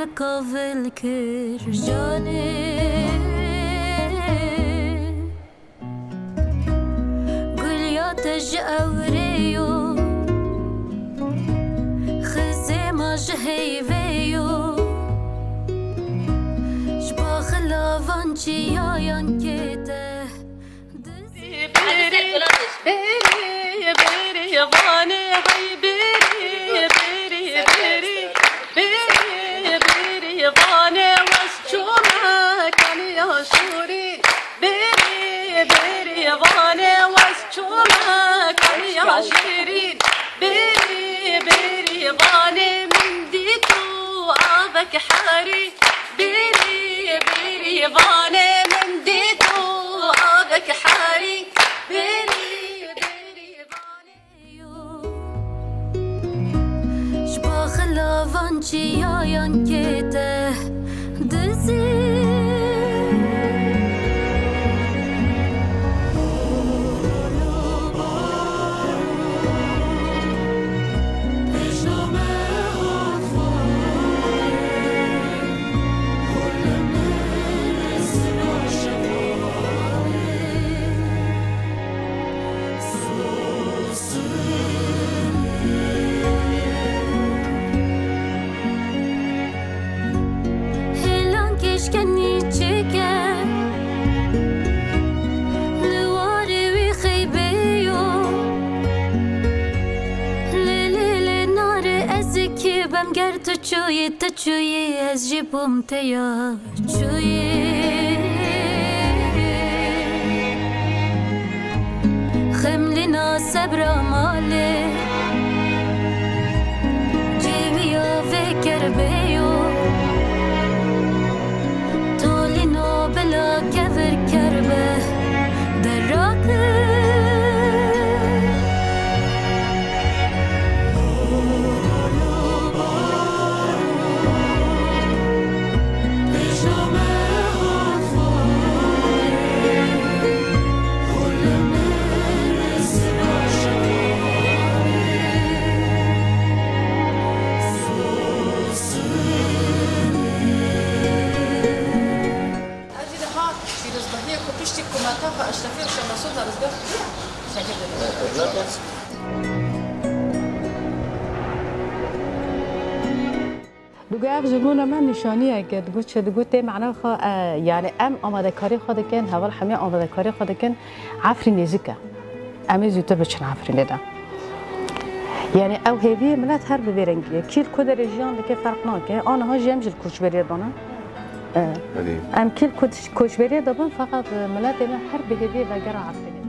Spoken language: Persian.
مكافل كرجاني قل يا تجاوريو خزي ما جهيفيو شبا خلافانشي يا ينكيته بيري بيري غاني هاي بيري بيري بيري بيري بيري غاني واسجوما كان يا شوري بيري بيري غاني واسجوما كان يا شيرين بيري بيري غاني من ديتو عابك حاري بيري بيري غاني من ديتو عابك حاري بيري بيري غاني شبا خلافانشي يا ينكيته دزي تشوي أجيبهم تيا تشوي خملنا صبر مالي جيبيا فكر بيو طولنا بلا كفر كربه دراك دوگاه جبونا من نشانیه که دو چه دو ته معنا خا یعنی ام آماده کاری خود کن حوال همه آماده کاری خود کن عفری نزیکه امی زودتر بچن عفری نده یعنی او هدیه ملت هر ببرنگیه کیل کد رژیان دکه فرق ناکه آنها جمجل کوچ برید دانه ام کیل کوچ برید دبن فقط ملت هر بهدیه وگر عفری